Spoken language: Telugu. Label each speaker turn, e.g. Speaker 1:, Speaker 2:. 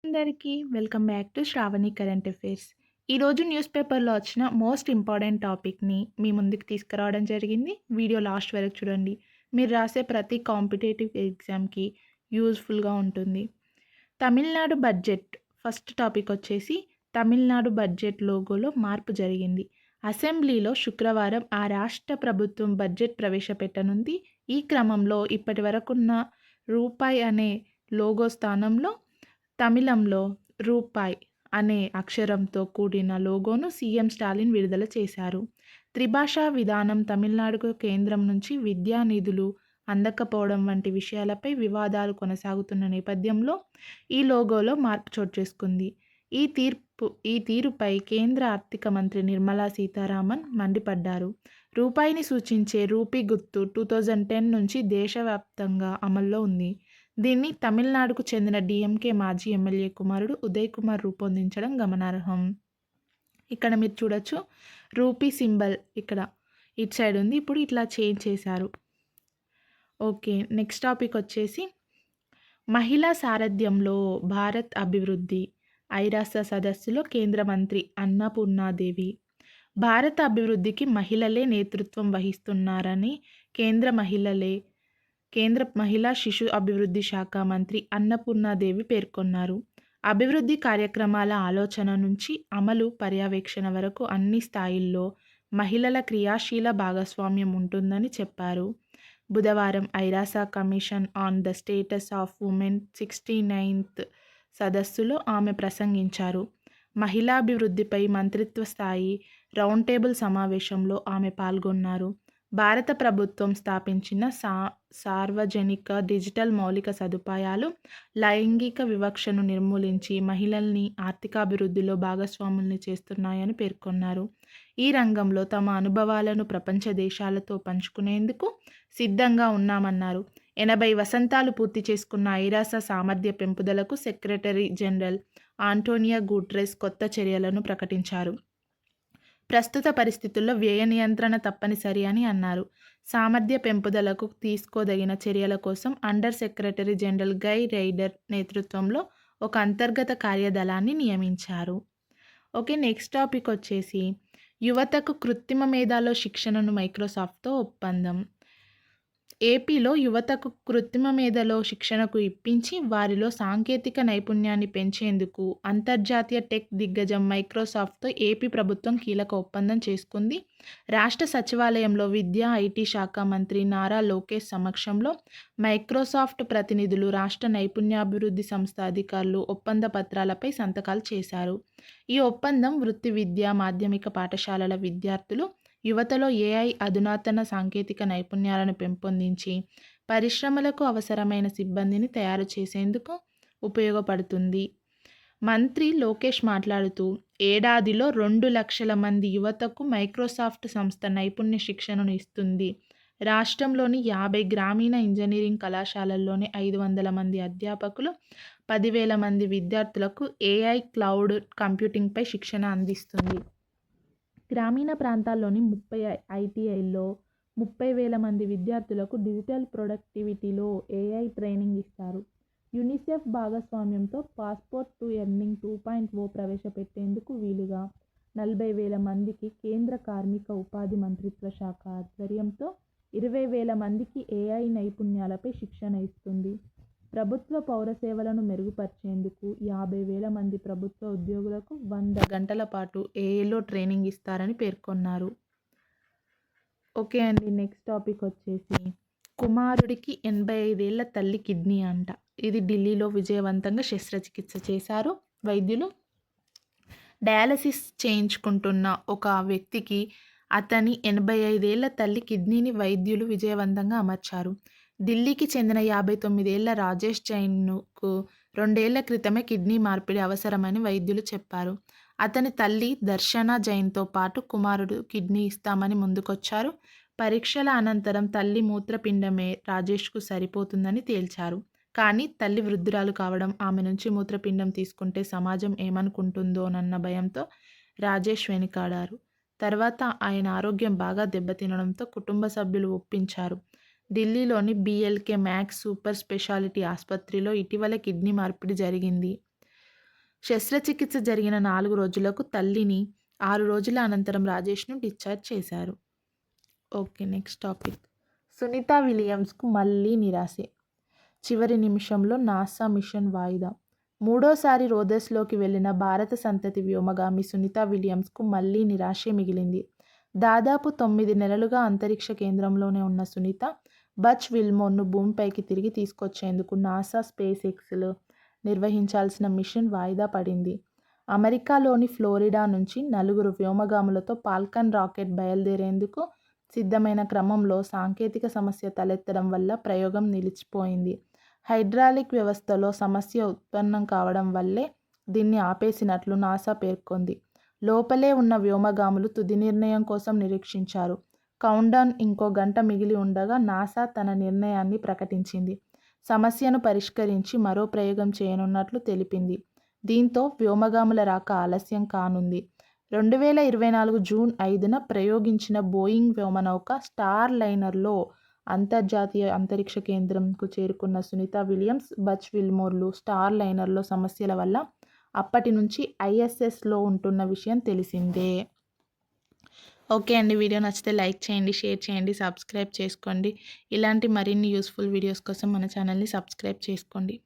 Speaker 1: అందరికీ welcome back to Shravani current affairs. ఈరోజు న్యూస్ పేపర్లో వచ్చిన మోస్ట్ ఇంపార్టెంట్ టాపిక్ని మీ ముందుకు తీసుకురావడం జరిగింది. వీడియో లాస్ట్ వరకు చూడండి. మీరు రాసే ప్రతి కాంపిటేటివ్ ఎగ్జామ్కి యూజ్ఫుల్గా ఉంటుంది. తమిళనాడు బడ్జెట్ ఫస్ట్ టాపిక్ వచ్చేసి తమిళనాడు బడ్జెట్ లోగోలో మార్పు జరిగింది. అసెంబ్లీలో శుక్రవారం ఆ రాష్ట్ర ప్రభుత్వం బడ్జెట్ ప్రవేశపెట్టనుంది. ఈ క్రమంలో ఇప్పటి వరకున్న రూపాయి అనే లోగో స్థానంలో తమిళంలో రూపాయ్ అనే అక్షరంతో కూడిన లోగోను సీఎం స్టాలిన్ విడుదల చేశారు. త్రిభాషా విధానం తమిళనాడుకు కేంద్రం నుంచి విద్యా నిధులు అందకపోవడం వంటి విషయాలపై వివాదాలు కొనసాగుతున్న నేపథ్యంలో ఈ లోగోలో మార్పు చోటు చేసుకుంది. ఈ తీరుపై కేంద్ర ఆర్థిక మంత్రి నిర్మలా సీతారామన్ మండిపడ్డారు. రూపాయిని సూచించే రూపీ గుర్తు 2010 నుంచి దేశవ్యాప్తంగా అమల్లో ఉంది. దీన్ని తమిళనాడుకు చెందిన డీఎంకే మాజీ ఎమ్మెల్యే కుమారుడు ఉదయ్ కుమార్ రూపొందించడం గమనార్హం. ఇక్కడ మీరు చూడొచ్చు, రూపీ సింబల్ ఇక్కడ ఇటు సైడ్ ఉంది. ఇప్పుడు ఇట్లా చేంజ్ చేశారు. ఓకే, నెక్స్ట్ టాపిక్ వచ్చేసి మహిళా సారథ్యంలో భారత్ అభివృద్ధి ఐరాస సదస్సులో కేంద్ర మంత్రి అన్నపూర్ణాదేవి. భారత అభివృద్ధికి మహిళలే నేతృత్వం వహిస్తున్నారని కేంద్ర మహిళా శిశు అభివృద్ధి శాఖ మంత్రి అన్నపూర్ణాదేవి పేర్కొన్నారు. అభివృద్ధి కార్యక్రమాల ఆలోచన నుంచి అమలు పర్యవేక్షణ వరకు అన్ని స్థాయిల్లో మహిళల క్రియాశీల భాగస్వామ్యం ఉంటుందని చెప్పారు. బుధవారం ఐరాస commission on the status of women 69th సదస్సులో ఆమె ప్రసంగించారు. మహిళాభివృద్ధిపై మంత్రిత్వ స్థాయి రౌండ్ టేబుల్ సమావేశంలో ఆమె పాల్గొన్నారు. భారత ప్రభుత్వం స్థాపించిన సార్వజనిక డిజిటల్ మౌలిక సదుపాయాలు లైంగిక వివక్షను నిర్మూలించి మహిళల్ని ఆర్థికాభివృద్ధిలో భాగస్వాముల్ని చేస్తున్నాయని పేర్కొన్నారు. ఈ రంగంలో తమ అనుభవాలను ప్రపంచ దేశాలతో పంచుకునేందుకు సిద్ధంగా ఉన్నామన్నారు. 80 వసంతాలు పూర్తి చేసుకున్న ఐరాస సామర్థ్య పెంపుదలకు సెక్రటరీ జనరల్ ఆంటోనియో గుటెర్రెస్ కొత్త చర్యలను ప్రకటించారు. ప్రస్తుత పరిస్థితుల్లో వ్యయ నియంత్రణ తప్పనిసరి అని అన్నారు. సామర్థ్య పెంపుదలకు తీసుకోదగిన చర్యల కోసం అండర్ సెక్రటరీ జనరల్ గై రైడర్ నేతృత్వంలో ఒక అంతర్గత కార్యదళాన్ని నియమించారు. ఓకే, నెక్స్ట్ టాపిక్ వచ్చేసి యువతకు కృత్రిమ మేధలో శిక్షణను మైక్రోసాఫ్ట్తో ఒప్పందం. ఏపీలో యువతకు కృత్రిమ మేధలో శిక్షణకు ఇప్పించి వారిలో సాంకేతిక నైపుణ్యాన్ని పెంచేందుకు అంతర్జాతీయ టెక్ దిగ్గజం మైక్రోసాఫ్ట్తో ఏపీ ప్రభుత్వం కీలక ఒప్పందం చేసుకుంది. రాష్ట్ర సచివాలయంలో విద్యా, ఐటీ శాఖ మంత్రి నారా లోకేష్ సమక్షంలో మైక్రోసాఫ్ట్ ప్రతినిధులు, రాష్ట్ర నైపుణ్యాభివృద్ధి సంస్థ అధికారులు ఒప్పంద పత్రాలపై సంతకాలు చేశారు. ఈ ఒప్పందం వృత్తి విద్య, మాధ్యమిక పాఠశాలల విద్యార్థులు, యువతలో ఏఐ అధునాతన సాంకేతిక నైపుణ్యాలను పెంపొందించి పరిశ్రమలకు అవసరమైన సిబ్బందిని తయారు చేసేందుకు ఉపయోగపడుతుంది. మంత్రి లోకేష్ మాట్లాడుతూ, ఏడాదిలో 2 లక్షల మంది యువతకు మైక్రోసాఫ్ట్ సంస్థ నైపుణ్య శిక్షణను ఇస్తుంది. రాష్ట్రంలోని 50 గ్రామీణ ఇంజనీరింగ్ కళాశాలల్లోని 500 మంది అధ్యాపకులు, 10,000 మంది విద్యార్థులకు ఏఐ, క్లౌడ్ కంప్యూటింగ్పై శిక్షణ అందిస్తుంది. గ్రామీణ ప్రాంతాల్లోని 30 ఐటీఐల్లో 30,000 మంది విద్యార్థులకు డిజిటల్ ప్రొడక్టివిటీలో ఏఐ ట్రైనింగ్ ఇస్తారు. యునిసెఫ్ భాగస్వామ్యంతో పాస్పోర్ట్ టు ఎర్నింగ్ 2.0 ప్రవేశపెట్టేందుకు వీలుగా 40,000 మందికి కేంద్ర కార్మిక ఉపాధి మంత్రిత్వ శాఖ ఆధ్వర్యంతో 20,000 మందికి ఏఐ నైపుణ్యాలపై శిక్షణ ఇస్తుంది. ప్రభుత్వ పౌర సేవలను మెరుగుపరిచేందుకు 50,000 మంది ప్రభుత్వ ఉద్యోగులకు 100 గంటల పాటు ఏఐలో ట్రైనింగ్ ఇస్తారని పేర్కొన్నారు. ఓకే అండి, నెక్స్ట్ టాపిక్ వచ్చేసి కుమారుడికి 85 ఏళ్ల తల్లి కిడ్నీ అంట. ఇది ఢిల్లీలో విజయవంతంగా శస్త్రచికిత్స చేశారు వైద్యులు. డయాలసిస్ చేయించుకుంటున్న ఒక వ్యక్తికి అతని 85 ఏళ్ల తల్లి కిడ్నీని వైద్యులు విజయవంతంగా అమర్చారు. ఢిల్లీకి చెందిన 59 ఏళ్ల రాజేష్ జైన్కు 2 ఏళ్ల క్రితమే కిడ్నీ మార్పిడి అవసరమని వైద్యులు చెప్పారు. అతని తల్లి దర్శన జైన్తో పాటు కుమారుడు కిడ్నీ ఇస్తామని ముందుకొచ్చారు. పరీక్షల అనంతరం తల్లి మూత్రపిండమే రాజేష్కు సరిపోతుందని తేల్చారు. కానీ తల్లి వృద్ధురాలు కావడం, ఆమె నుంచి మూత్రపిండం తీసుకుంటే సమాజం ఏమనుకుంటుందోనన్న భయంతో రాజేష్ వెనుకాడారు. తర్వాత ఆయన ఆరోగ్యం బాగా దెబ్బతినడంతో కుటుంబ సభ్యులు ఒప్పించారు. ఢిల్లీలోని బీఎల్కే మ్యాక్స్ సూపర్ స్పెషాలిటీ ఆసుపత్రిలో ఇటీవల కిడ్నీ మార్పిడి జరిగింది. శస్త్రచికిత్స జరిగిన 4 రోజులకు తల్లిని, 6 రోజుల అనంతరం రాజేష్‌ను డిశ్చార్జ్ చేశారు. ఓకే. Next topic. సునీత విలియమ్స్‌కు మళ్లీ నిరాశే. చివరి నిమిషంలో నాసా మిషన్ వాయిదా. మూడోసారి రోదర్స్‌లోకి వెళ్లిన భారత సంతతి వ్యోమగామి సునీత విలియమ్స్‌కు మళ్లీ నిరాశే మిగిలింది. దాదాపు 9 నెలలుగా అంతరిక్ష కేంద్రంలోనే ఉన్న సునీత, బజ్ విల్మోర్‌ను భూమిపైకి తిరిగి తీసుకొచ్చేందుకు నాసా, స్పేస్ ఎక్స్‌లు నిర్వహించాల్సిన మిషన్ వాయిదా పడింది. అమెరికాలోని ఫ్లోరిడా నుంచి 4 వ్యోమగాములతో ఫాల్కన్ రాకెట్ బయలుదేరేందుకు సిద్ధమైన క్రమంలో సాంకేతిక సమస్య తలెత్తడం వల్ల ప్రయోగం నిలిచిపోయింది. హైడ్రాలిక్ వ్యవస్థలో సమస్య ఉత్పన్నం కావడం వల్లే దీన్ని ఆపేసినట్లు నాసా పేర్కొంది. లోపలే ఉన్న వ్యోమగాములు తుది నిర్ణయం కోసం నిరీక్షించారు. కౌంట్డౌన్ ఇంకో గంట మిగిలి ఉండగా నాసా తన నిర్ణయాన్ని ప్రకటించింది. సమస్యను పరిష్కరించి మరో ప్రయోగం చేయనున్నట్లు తెలిపింది. దీంతో వ్యోమగాముల రాక ఆలస్యం కానుంది. 2024 జూన్ 5న ప్రయోగించిన బోయింగ్ వ్యోమనౌక స్టార్ లైనర్లో అంతర్జాతీయ అంతరిక్ష కేంద్రంకు చేరుకున్న సునీత విలియమ్స్, బజ్ విల్మోర్లు స్టార్ లైనర్లో సమస్యల వల్ల అప్పటి నుంచి ఐఎస్ఎస్లో ఉంటున్న విషయం తెలిసిందే. ఓకే అండి. వీడియో నచ్చితే లైక్ చేయండి, షేర్ చేయండి, సబ్స్క్రైబ్ చేసుకోండి. ఇలాంటి మరిన్ని యూస్ఫుల్ వీడియోస్ కోసం మన ఛానల్ని సబ్స్క్రైబ్ చేసుకోండి.